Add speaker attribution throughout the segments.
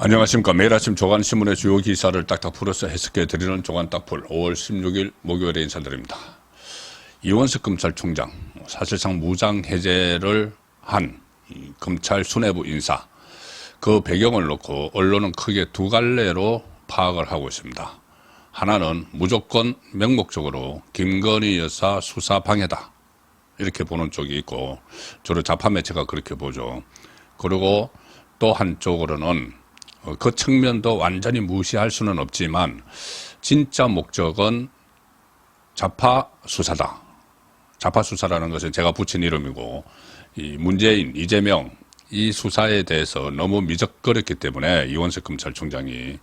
Speaker 1: 안녕하십니까. 매일 아침 조간신문의 주요 기사를 딱딱 풀어서 해석해 드리는 조간딱풀 5월 16일 목요일에 인사드립니다. 이원석 검찰총장 사실상 무장해제를 한 검찰 수뇌부 인사, 그 배경을 놓고 언론은 크게 두 갈래로 파악을 하고 있습니다. 하나는 무조건 명목적으로 김건희 여사 수사 방해다 이렇게 보는 쪽이 있고, 주로 좌파 매체가 그렇게 보죠. 그리고 또 한쪽으로는 그 측면도 완전히 무시할 수는 없지만 진짜 목적은 좌파 수사다. 좌파 수사라는 것은 제가 붙인 이름이고, 이 문재인, 이재명 이 수사에 대해서 너무 미적거렸기 때문에 이원석 검찰총장이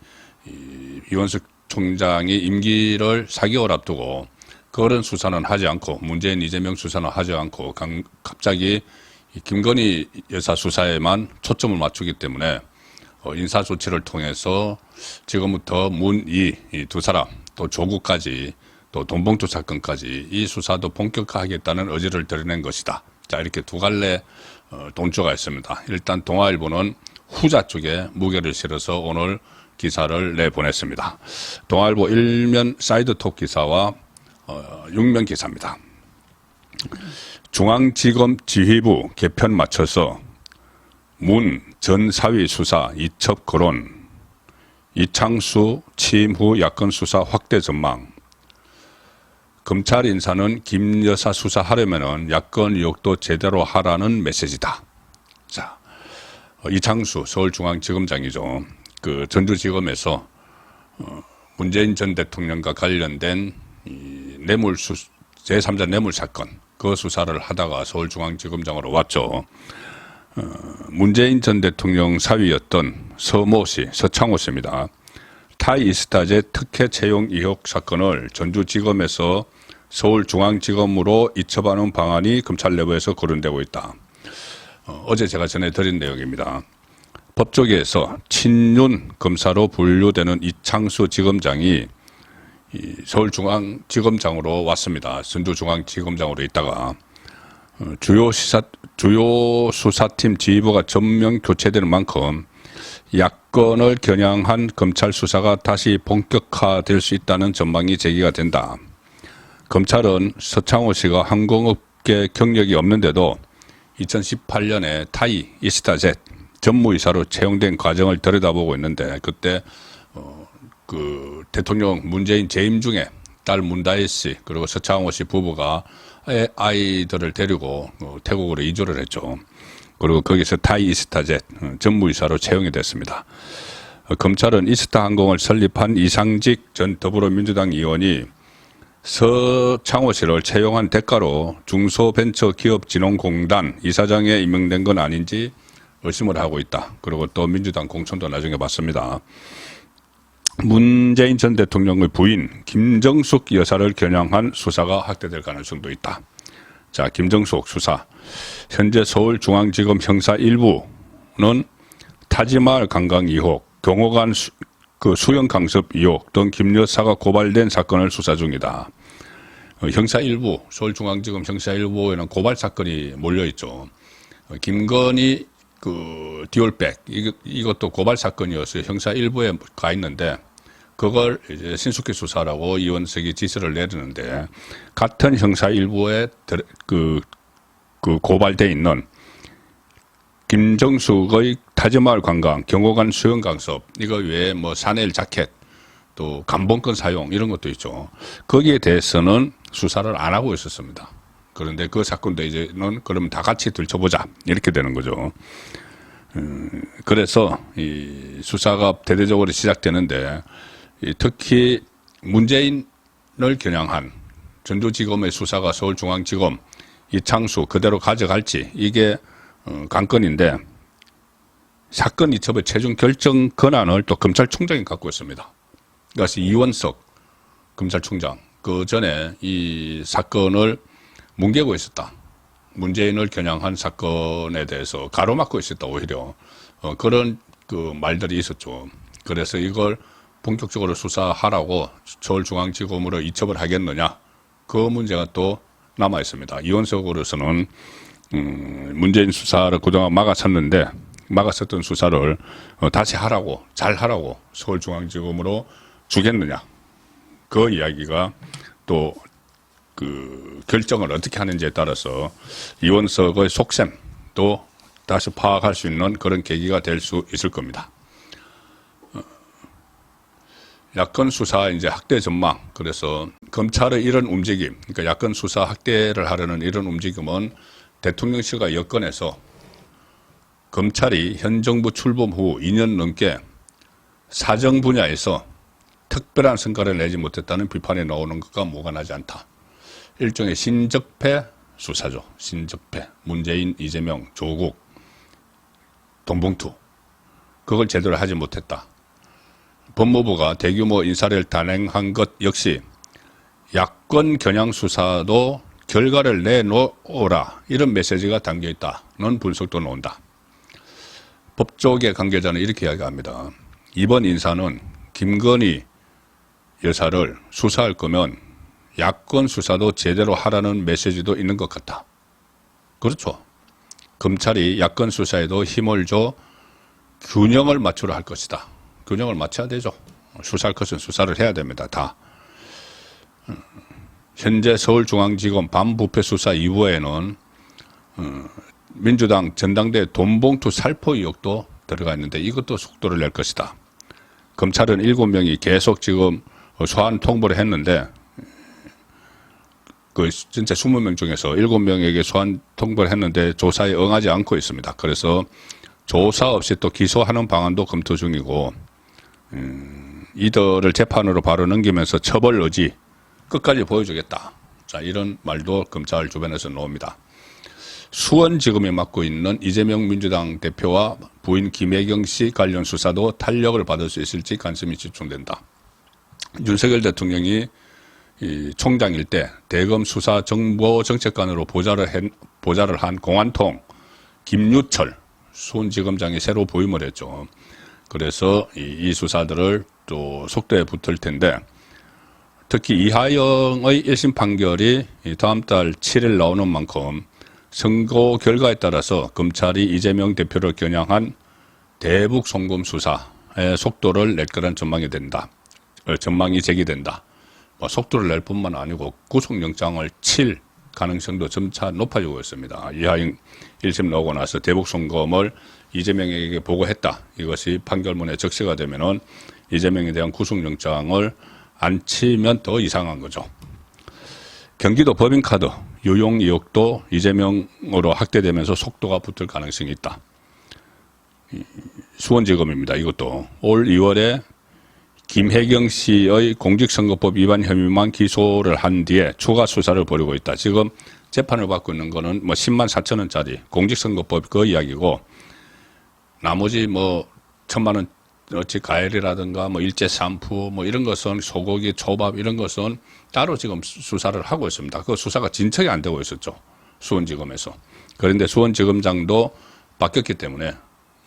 Speaker 1: 이원석 총장이 임기를 4개월 앞두고 그런 수사는 하지 않고, 문재인, 이재명 수사는 하지 않고 갑자기 김건희 여사 수사에만 초점을 맞추기 때문에 인사 조치를 통해서 지금부터 문, 이 두 사람, 또 조국까지, 또 돈봉투 사건까지 이 수사도 본격화하겠다는 의지를 드러낸 것이다. 자, 이렇게 두 갈래 논조가 있습니다. 일단 동아일보는 후자 쪽에 무게를 실어서 오늘 기사를 내보냈습니다. 동아일보 일면 사이드톡 기사와 6면 기사입니다. 중앙지검 지휘부 개편 맞춰서 문 전 사위 수사 이첩 거론, 이창수 취임 후 야권 수사 확대 전망, 검찰 인사는 김 여사 수사하려면 야권 의혹도 제대로 하라는 메시지다. 자, 이창수 서울중앙지검장이죠. 그 전주지검에서 문재인 전 대통령과 관련된 제3자 뇌물 사건, 그 수사를 하다가 서울중앙지검장으로 왔죠. 문재인 전 대통령 사위였던 서모 씨, 서창호 씨입니다. 타이스타제 특혜 채용 의혹 사건을 전주지검에서 서울중앙지검으로 이첩하는 방안이 검찰 내부에서 거론되고 있다. 어제 제가 전해드린 내용입니다. 법조계에서 친윤 검사로 분류되는 이창수 지검장이 서울중앙지검장으로 왔습니다. 전주중앙지검장으로 있다가 주요 수사팀 지휘부가 전면 교체되는 만큼 야권을 겨냥한 검찰 수사가 다시 본격화될 수 있다는 전망이 제기가 된다. 검찰은 서창호 씨가 항공업계 경력이 없는데도 2018년에 타이 이스타젯 전무이사로 채용된 과정을 들여다보고 있는데, 그때 그 대통령 문재인 재임 중에 딸 문다혜 씨 그리고 서창호 씨 부부가 아이들을 데리고 태국으로 이주를 했죠. 그리고 거기서 타이 이스타젯 전무이사로 채용이 됐습니다. 검찰은 이스타항공을 설립한 이상직 전 더불어민주당 의원이 서창호 씨를 채용한 대가로 중소벤처기업진흥공단 이사장에 임명된 건 아닌지 의심을 하고 있다. 그리고 또 민주당 공천도 나중에 받습니다. 문재인 전 대통령의 부인 김정숙 여사를 겨냥한 수사가 확대될 가능성도 있다. 자, 김정숙 수사. 현재 서울중앙지검 형사 1부는 타지마을 관광 의혹, 경호관 수영 강습 의혹 등 김 여사가 고발된 사건을 수사 중이다. 형사 1부, 서울중앙지검 형사 1부에는 고발 사건이 몰려 있죠. 김건희 디올백 이것도 고발 사건이었어요. 형사 1부에 가 있는데 그걸 이제 신속히 수사라고 이원석이 지시를 내리는데, 같은 형사 1부에 고발돼 있는 김정숙의 타지마을 관광, 경호관 수영 강습, 이거 외에 뭐 샤넬 자켓, 또 감봉권 사용 이런 것도 있죠. 거기에 대해서는 수사를 안 하고 있었습니다. 그런데 그 사건도 이제는 그러면 다 같이 들춰보자 이렇게 되는 거죠. 그래서 이 수사가 대대적으로 시작되는데, 특히 문재인을 겨냥한 전주지검의 수사가 서울중앙지검 이창수 그대로 가져갈지, 이게 관건인데, 사건 이첩의 최종 결정 권한을 또 검찰총장이 갖고 있습니다. 그래서 이원석 검찰총장 그 전에 이 사건을 뭉개고 있었다. 문재인을 겨냥한 사건에 대해서 가로막고 있었다. 오히려 그런 그 말들이 있었죠. 그래서 이걸 본격적으로 수사하라고 서울중앙지검으로 이첩을 하겠느냐, 그 문제가 또 남아 있습니다. 이원석으로서는 문재인 수사를 그동안 막아섰는데 막았었던 수사를 다시 하라고, 잘 하라고 서울중앙지검으로 주겠느냐. 그 이야기가 또 그 결정을 어떻게 하는지에 따라서 이원석의 속셈도 다시 파악할 수 있는 그런 계기가 될 수 있을 겁니다. 야권 수사 이제 확대 전망. 그래서 검찰의 이런 움직임, 그러니까 야권 수사 확대를 하려는 이런 움직임은 대통령실과 여권에서 검찰이 현 정부 출범 후 2년 넘게 사정 분야에서 특별한 성과를 내지 못했다는 비판이 나오는 것과 무관하지 않다. 일종의 신적폐 수사죠. 신적폐. 문재인, 이재명, 조국, 돈봉투. 그걸 제대로 하지 못했다. 법무부가 대규모 인사를 단행한 것 역시 야권 겨냥 수사도 결과를 내놓으라. 이런 메시지가 담겨있다는 분석도 나온다. 법조계 관계자는 이렇게 이야기합니다. 이번 인사는 김건희 여사를 수사할 거면 야권 수사도 제대로 하라는 메시지도 있는 것 같다. 그렇죠. 검찰이 야권 수사에도 힘을 줘 균형을 맞추려 할 것이다. 균형을 맞춰야 되죠. 수사할 것은 수사를 해야 됩니다. 다. 현재 서울중앙지검 반부패 수사 이후에는 민주당 전당대 돈봉투 살포 의혹도 들어가 있는데 이것도 속도를 낼 것이다. 검찰은 7명이 계속 지금 소환 통보를 했는데 그 진짜 20명 중에서 7명에게 소환 통보를 했는데 조사에 응하지 않고 있습니다. 그래서 조사 없이 또 기소하는 방안도 검토 중이고 이들을 재판으로 바로 넘기면서 처벌 의지 끝까지 보여주겠다. 자, 이런 말도 검찰 주변에서 나옵니다. 수원지검이 맡고 있는 이재명 민주당 대표와 부인 김혜경 씨 관련 수사도 탄력을 받을 수 있을지 관심이 집중된다. 윤석열 대통령이 이 총장일 때 대검 수사 정보 정책관으로 보좌를 한 공안통 김유철 수원지검장이 새로 부임을 했죠. 그래서 이 수사들을 또 속도에 붙을 텐데 특히 이하영의 1심 판결이 다음 달 7일 나오는 만큼 선고 결과에 따라서 검찰이 이재명 대표를 겨냥한 대북 송금 수사의 속도를 낼 거란 전망이 제기된다. 속도를 낼 뿐만 아니고 구속영장을 칠 가능성도 점차 높아지고 있습니다. 이하영 1심 나오고 나서 대북 송금을 이재명에게 보고했다. 이것이 판결문에 적시가 되면은 이재명에 대한 구속영장을 안 치면 더 이상한 거죠. 경기도 법인카드 유용 의혹도 이재명으로 확대되면서 속도가 붙을 가능성이 있다. 수원지검입니다. 이것도 올 2월에 김혜경 씨의 공직선거법 위반 혐의만 기소를 한 뒤에 추가 수사를 벌이고 있다. 지금 재판을 받고 있는 거는 10만 4천 원짜리 공직선거법 그 이야기고 나머지 1,000만 원어치 가해리라든가 일제 산푸 이런 것은 소고기, 초밥 이런 것은 따로 지금 수사를 하고 있습니다. 그 수사가 진척이 안 되고 있었죠. 수원지검에서. 그런데 수원지검장도 바뀌었기 때문에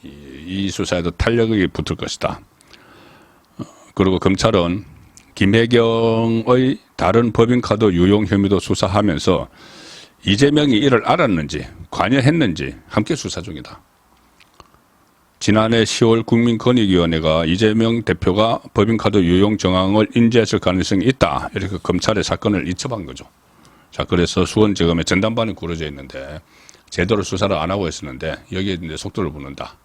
Speaker 1: 이 수사에도 탄력이 붙을 것이다. 그리고 검찰은 김혜경의 다른 법인카드 유용 혐의도 수사하면서 이재명이 이를 알았는지 관여했는지 함께 수사 중이다. 지난해 10월 국민권익위원회가 이재명 대표가 법인카드 유용 정황을 인지했을 가능성이 있다. 이렇게 검찰의 사건을 이첩한 거죠. 자, 그래서 수원지검에 전담반이 꾸려져 있는데 제대로 수사를 안 하고 있었는데 여기에 이제 속도를 붙는다.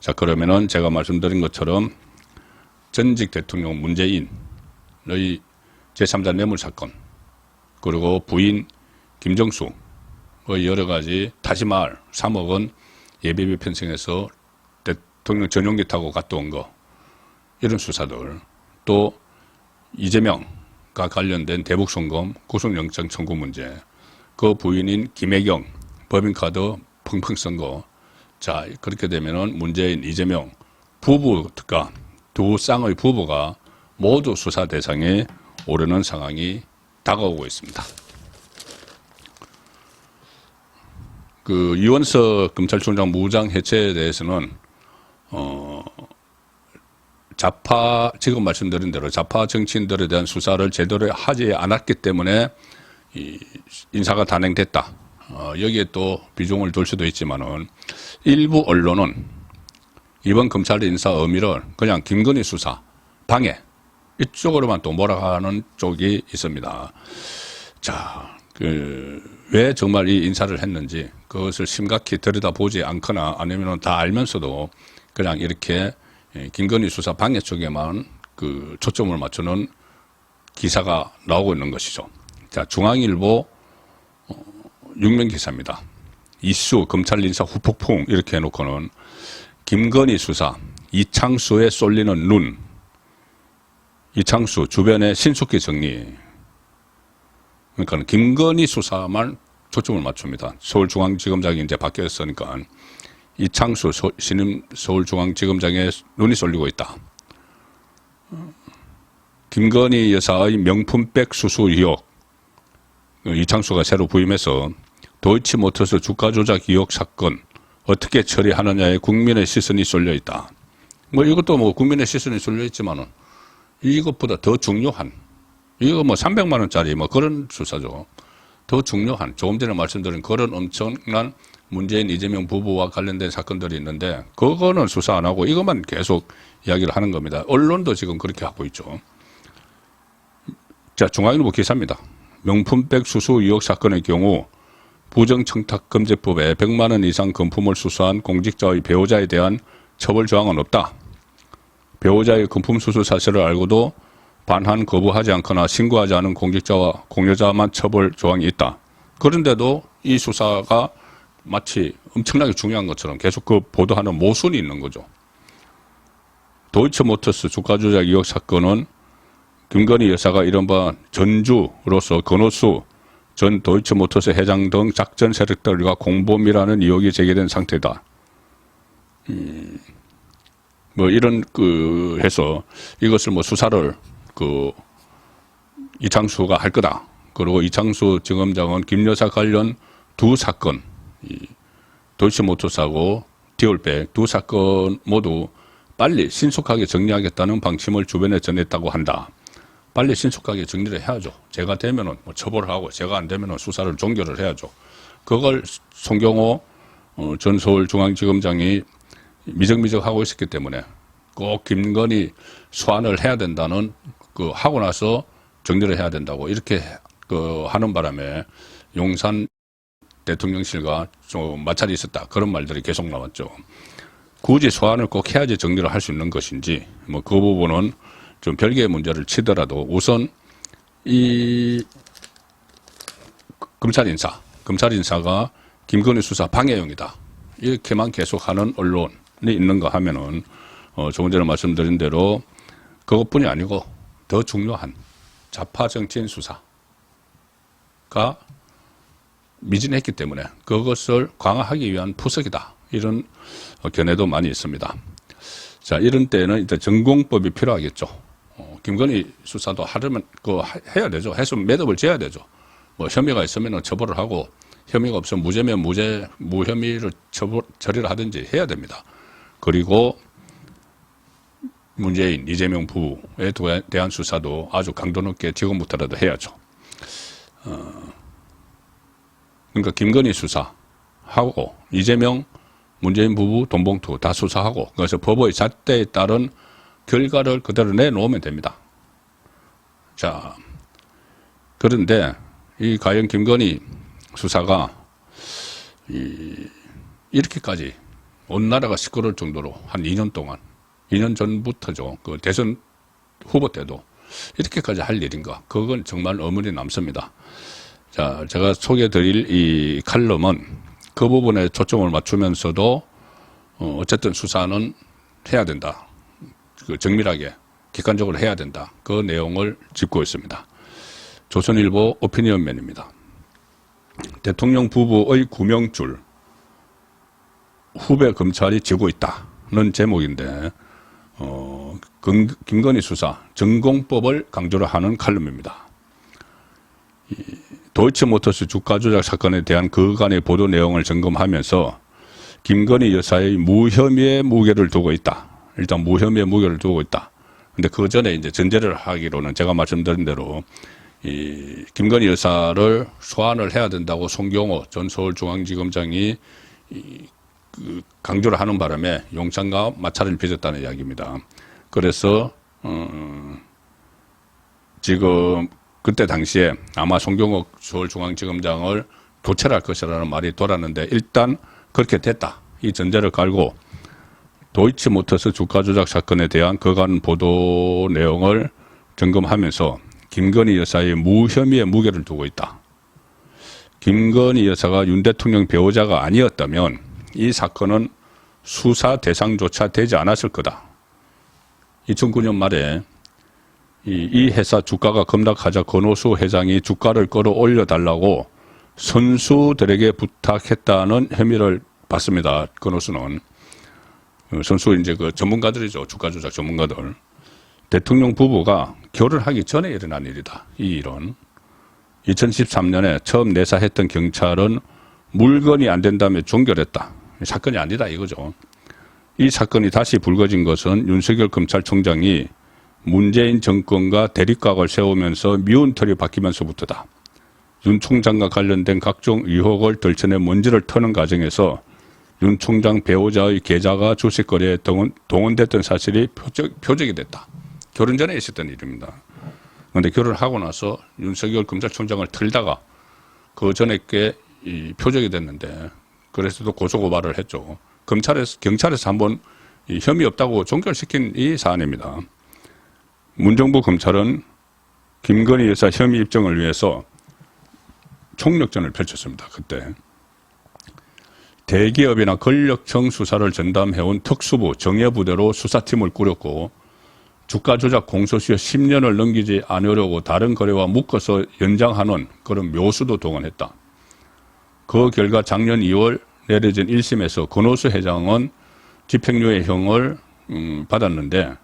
Speaker 1: 자, 그러면은 제가 말씀드린 것처럼 전직 대통령 문재인의 제3자 뇌물 사건 그리고 부인 김정숙의 여러 가지 타지말 3억 원 예비비 편성해서 대통령 전용기 타고 갔다 온 거 이런 수사들 또 이재명과 관련된 대북송금 구속영장 청구 문제 그 부인인 김혜경 법인카드 펑펑 쓴 거 자 그렇게 되면은 문재인 이재명 부부가 두 쌍의 부부가 모두 수사 대상에 오르는 상황이 다가오고 있습니다. 그 이원석 검찰총장 무장 해체에 대해서는 좌파 지금 말씀드린 대로 좌파 정치인들에 대한 수사를 제대로 하지 않았기 때문에 이 인사가 단행됐다. 여기에 또 비중을 둘 수도 있지만은 일부 언론은 이번 검찰 인사 의미를 그냥 김건희 수사 방해 이쪽으로만 또 몰아가는 쪽이 있습니다. 자, 왜 정말 이 인사를 했는지 그것을 심각히 들여다보지 않거나 아니면 다 알면서도 그냥 이렇게 김건희 수사 방해 쪽에만 초점을 맞추는 기사가 나오고 있는 것이죠. 자, 중앙일보 6면 기사입니다. 이슈 검찰 인사 후폭풍 이렇게 해놓고는 김건희 수사 이창수에 쏠리는 눈, 이창수 주변의 신속히 정리. 그러니까 김건희 수사만 초점을 맞춥니다. 서울중앙지검장이 이제 바뀌었으니까 이창수 신임 서울중앙지검장에 눈이 쏠리고 있다. 김건희 여사의 명품백 수수 의혹, 이창수가 새로 부임해서 도이치모터스 주가 조작 의혹 사건 어떻게 처리하느냐에 국민의 시선이 쏠려 있다. 뭐 이것도 뭐 국민의 시선이 쏠려 있지만은 이것보다 더 중요한, 이거 뭐 300만 원짜리 뭐 그런 수사죠. 더 중요한, 조금 전에 말씀드린 그런 엄청난 문재인 이재명 부부와 관련된 사건들이 있는데 그거는 수사 안 하고 이것만 계속 이야기를 하는 겁니다. 언론도 지금 그렇게 하고 있죠. 자, 중앙일보 기사입니다. 명품백 수수 의혹 사건의 경우 부정청탁금지법에 100만 원 이상 금품을 수수한 공직자의 배우자에 대한 처벌 조항은 없다. 배우자의 금품 수수 사실을 알고도 반환 거부하지 않거나 신고하지 않은 공직자와 공여자만 처벌 조항이 있다. 그런데도 이 수사가 마치 엄청나게 중요한 것처럼 계속 그 보도하는 모순이 있는 거죠. 도이치모터스 주가 조작 의혹 사건은 김건희 여사가 이른바 전주로서 권오수 전 도이치모터스 회장 등 작전 세력들과 공범이라는 의혹이 제기된 상태다. 뭐 이런 해서 이것을 뭐 수사를 이창수가 할 거다. 그리고 이창수 지검장은 김 여사 관련 두 사건, 도이치모터스하고 디올백 두 사건 모두 빨리 신속하게 정리하겠다는 방침을 주변에 전했다고 한다. 빨리 신속하게 정리를 해야죠. 제가 되면은 뭐 처벌을 하고 제가 안 되면은 수사를 종결을 해야죠. 그걸 송경호 전 서울중앙지검장이 미적미적하고 있었기 때문에 꼭 김건희 소환을 해야 된다는 하고 나서 정리를 해야 된다고 이렇게 하는 바람에 용산 대통령실과 좀 마찰이 있었다. 그런 말들이 계속 나왔죠. 굳이 소환을 꼭 해야지 정리를 할 수 있는 것인지 뭐 그 부분은 좀 별개의 문제를 치더라도 우선 이 검찰 인사가 김건희 수사 방해용이다. 이렇게만 계속하는 언론이 있는가 하면은 조금 전에 말씀드린 대로 그것뿐이 아니고 더 중요한 좌파 정치인 수사가 미진했기 때문에 그것을 강화하기 위한 푸석이다. 이런 견해도 많이 있습니다. 자, 이런 때는 일단 전공법이 필요하겠죠. 김건희 수사도 하려면 해야 되죠. 해서 매듭을 지어야 되죠. 뭐 혐의가 있으면 처벌을 하고 혐의가 없으면 무죄면 무혐의를 처리를 하든지 해야 됩니다. 그리고 문재인, 이재명 부부에 대한 수사도 아주 강도 높게 지금부터라도 해야죠. 그러니까 김건희 수사하고 이재명, 문재인 부부 돈봉투 다 수사하고 그래서 법의 잣대에 따른 결과를 그대로 내놓으면 됩니다. 자, 그런데 이 과연 김건희 수사가 이렇게까지 온 나라가 시끄러울 정도로 한 2년 동안, 2년 전부터죠. 그 대선 후보 때도 이렇게까지 할 일인가? 그건 정말 의문이 남습니다. 자, 제가 소개해드릴 이 칼럼은 그 부분에 초점을 맞추면서도 어쨌든 수사는 해야 된다. 정밀하게 객관적으로 해야 된다. 그 내용을 짚고 있습니다. 조선일보 오피니언맨입니다. 대통령 부부의 구명줄 후배 검찰이 지고 있다는 제목인데 김건희 수사 전공법을 강조를 하는 칼럼입니다. 도이치모터스 주가 조작 사건에 대한 그간의 보도 내용을 점검하면서 김건희 여사의 무혐의의 무게를 두고 있다. 일단 무혐의의 무게를 두고 있다. 근데 그 전에 이제 전제를 하기로는 제가 말씀드린 대로 이 김건희 여사를 소환을 해야 된다고 송경호 전 서울중앙지검장이 강조를 하는 바람에 용산과 마찰을 빚었다는 이야기입니다. 그래서 지금 그때 당시에 아마 송경옥 서울중앙지검장을 교체할 것이라는 말이 돌았는데 일단 그렇게 됐다. 이 전제를 깔고 도이치모터스 주가 조작 사건에 대한 그간 보도 내용을 점검하면서 김건희 여사의 무혐의의 무게를 두고 있다. 김건희 여사가 윤 대통령 배우자가 아니었다면 이 사건은 수사 대상조차 되지 않았을 거다. 2009년 말에 이 회사 주가가 급락하자 권오수 회장이 주가를 끌어올려달라고 선수들에게 부탁했다는 혐의를 받습니다. 권오수는. 선수 이제 그 전문가들이죠. 주가 조작 전문가들. 대통령 부부가 결혼하기 전에 일어난 일이다. 이 일은. 2013년에 처음 내사했던 경찰은 물건이 안 된다며 종결했다. 사건이 아니다 이거죠. 이 사건이 다시 불거진 것은 윤석열 검찰총장이 문재인 정권과 대립각을 세우면서 미운 털이 바뀌면서부터다. 윤 총장과 관련된 각종 의혹을 덜쳐내 먼지를 터는 과정에서 윤 총장 배우자의 계좌가 주식거래에 동원됐던 사실이 표적이 됐다. 결혼 전에 있었던 일입니다. 그런데 결혼하고 나서 윤석열 검찰총장을 틀다가 그 전에 게 표적이 됐는데 그래서 또 고소고발을 했죠. 경찰에서 한번 혐의 없다고 종결시킨 이 사안입니다. 문정부 검찰은 김건희 여사 혐의 입증을 위해서 총력전을 펼쳤습니다. 그때 대기업이나 권력형 수사를 전담해온 특수부 정예부대로 수사팀을 꾸렸고 주가 조작 공소시효 10년을 넘기지 않으려고 다른 거래와 묶어서 연장하는 그런 묘수도 동원했다. 그 결과 작년 2월 내려진 1심에서 권오수 회장은 집행유예형을 받았는데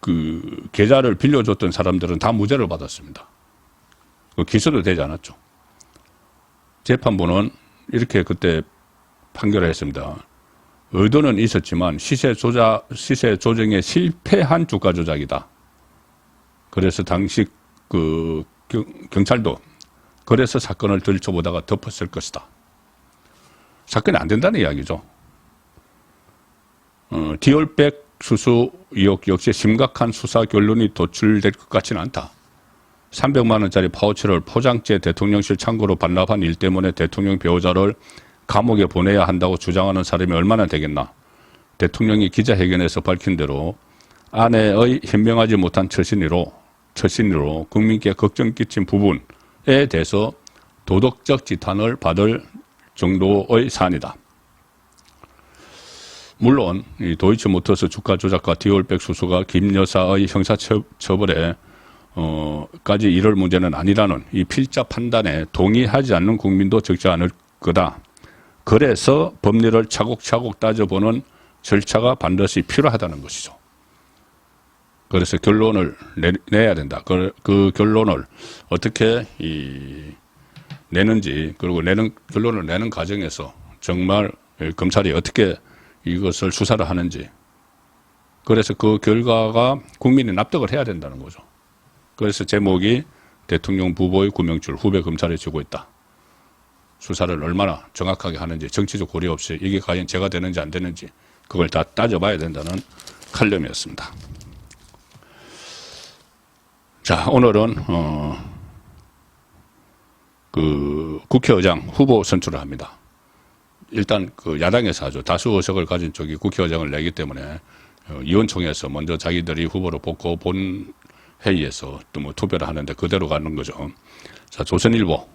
Speaker 1: 그 계좌를 빌려줬던 사람들은 다 무죄를 받았습니다. 기소도 되지 않았죠. 재판부는 이렇게 그때 판결을 했습니다. 의도는 있었지만 시세 조정에 실패한 주가 조작이다. 그래서 당시 그 경찰도 그래서 사건을 들춰보다가 덮었을 것이다. 사건이 안 된다는 이야기죠. 디올백 수수 의혹 역시 심각한 수사 결론이 도출될 것 같지는 않다. 300만 원짜리 파우치를 포장재 대통령실 창고로 반납한 일 때문에 대통령 배우자를 감옥에 보내야 한다고 주장하는 사람이 얼마나 되겠나. 대통령이 기자회견에서 밝힌 대로 아내의 현명하지 못한 처신으로 국민께 걱정 끼친 부분에 대해서 도덕적 지탄을 받을 정도의 사안이다. 물론 이 도이치모터스 주가 조작과 디올백 수수가 김 여사의 형사처벌에 까지 이를 문제는 아니라는 이 필자 판단에 동의하지 않는 국민도 적지 않을 거다. 그래서 법리를 차곡차곡 따져보는 절차가 반드시 필요하다는 것이죠. 그래서 결론을 내야 된다. 그 결론을 어떻게 내는지, 그리고 결론을 내는 과정에서 정말 검찰이 어떻게 이것을 수사를 하는지, 그래서 그 결과가 국민이 납득을 해야 된다는 거죠. 그래서 제목이 대통령 부부의 구명줄 후배 검찰이 쥐고 있다. 수사를 얼마나 정확하게 하는지, 정치적 고려 없이 이게 과연 죄가 되는지 안 되는지 그걸 다 따져봐야 된다는 칼럼이었습니다. 자, 오늘은 그 국회의장 후보 선출을 합니다. 일단 그 야당에서 하죠. 다수 의석을 가진 쪽이 국회의장을 내기 때문에 의원총회에서 먼저 자기들이 후보를 뽑고 본 회의에서 또 뭐 투표를 하는데 그대로 가는 거죠. 자, 조선일보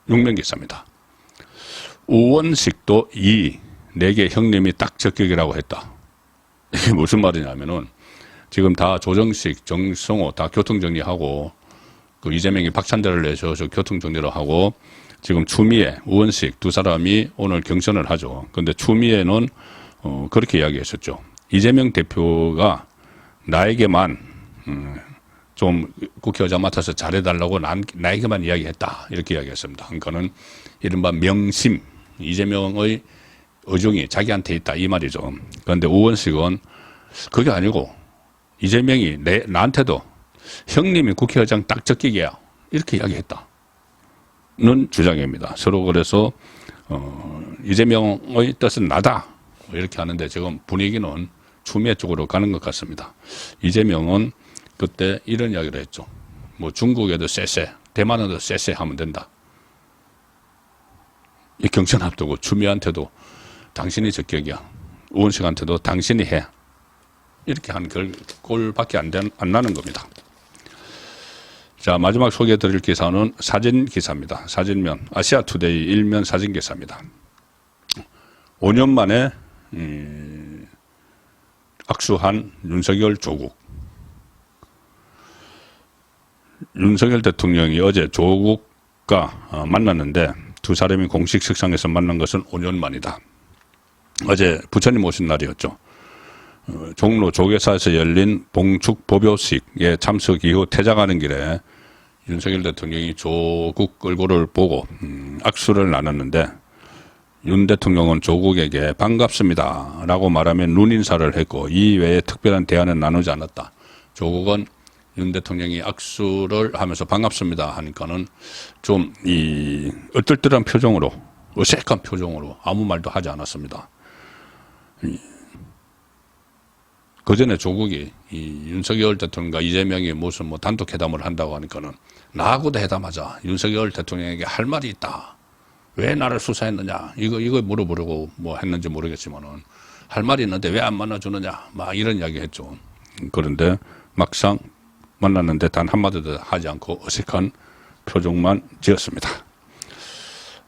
Speaker 1: 6면 기사입니다. 우원식도 4개 형님이 딱 적격이라고 했다. 이게 무슨 말이냐면은 지금 다 조정식, 정성호 다 교통정리하고 그 이재명이 박찬대를 내셔서 교통정리를 하고 지금 추미애, 우원식 두 사람이 오늘 경선을 하죠. 그런데 추미애는 그렇게 이야기했었죠. 이재명 대표가 나에게만 좀 국회의장 맡아서 잘해달라고 나에게만 이야기했다. 이렇게 이야기했습니다. 그러니까는 이른바 명심, 이재명의 의중이 자기한테 있다. 이 말이죠. 그런데 우원식은 그게 아니고 이재명이 나한테도 형님이 국회의장 딱 적격이야. 이렇게 이야기했다. 주장입니다. 서로 그래서 이재명의 뜻은 나다 이렇게 하는데 지금 분위기는 추미애 쪽으로 가는 것 같습니다. 이재명은 그때 이런 이야기를 했죠. 뭐 중국에도 쎄쎄, 대만에도 쎄쎄 하면 된다. 이 경선 앞두고 추미애한테도 당신이 적격이야. 우원식한테도 당신이 해. 이렇게 한 꼴밖에 안 나는 겁니다. 자, 마지막 소개해 드릴 기사는 사진 기사입니다. 사진면, 아시아투데이 일면 사진 기사입니다. 5년 만에 악수한 윤석열 조국. 윤석열 대통령이 어제 조국과 만났는데 두 사람이 공식 식상에서 만난 것은 5년 만이다. 어제 부처님 오신 날이었죠. 종로 조계사에서 열린 봉축 법요식에 참석 이후 퇴장하는 길에 윤석열 대통령이 조국 얼굴을 보고 악수를 나눴는데 윤 대통령은 조국에게 반갑습니다 라고 말하며 눈인사를 했고 이 외에 특별한 대화는 나누지 않았다. 조국은 윤 대통령이 악수를 하면서 반갑습니다 하니까는 좀 얼떨떨한 표정으로, 어색한 표정으로 아무 말도 하지 않았습니다. 그 전에 조국이 윤석열 대통령과 이재명이 무슨 뭐 단독 회담을 한다고 하니까는 나하고도 회담하자. 윤석열 대통령에게 할 말이 있다. 왜 나를 수사했느냐. 이거 물어보려고 뭐 했는지 모르겠지만은 할 말이 있는데 왜 안 만나주느냐. 막 이런 이야기 했죠. 그런데 막상 만났는데 단 한마디도 하지 않고 어색한 표정만 지었습니다.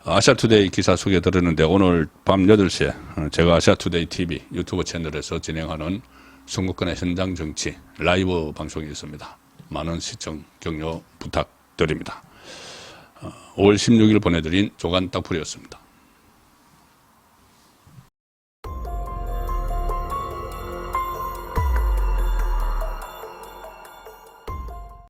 Speaker 1: 아시아투데이 기사 소개해 드렸는데 오늘 밤 8시에 제가 아시아투데이 TV 유튜브 채널에서 진행하는 선거권의 현장 정치 라이브 방송이 있습니다. 많은 시청 격려 부탁드립니다. 5월 16일 보내드린 조간 딱풀이었습니다.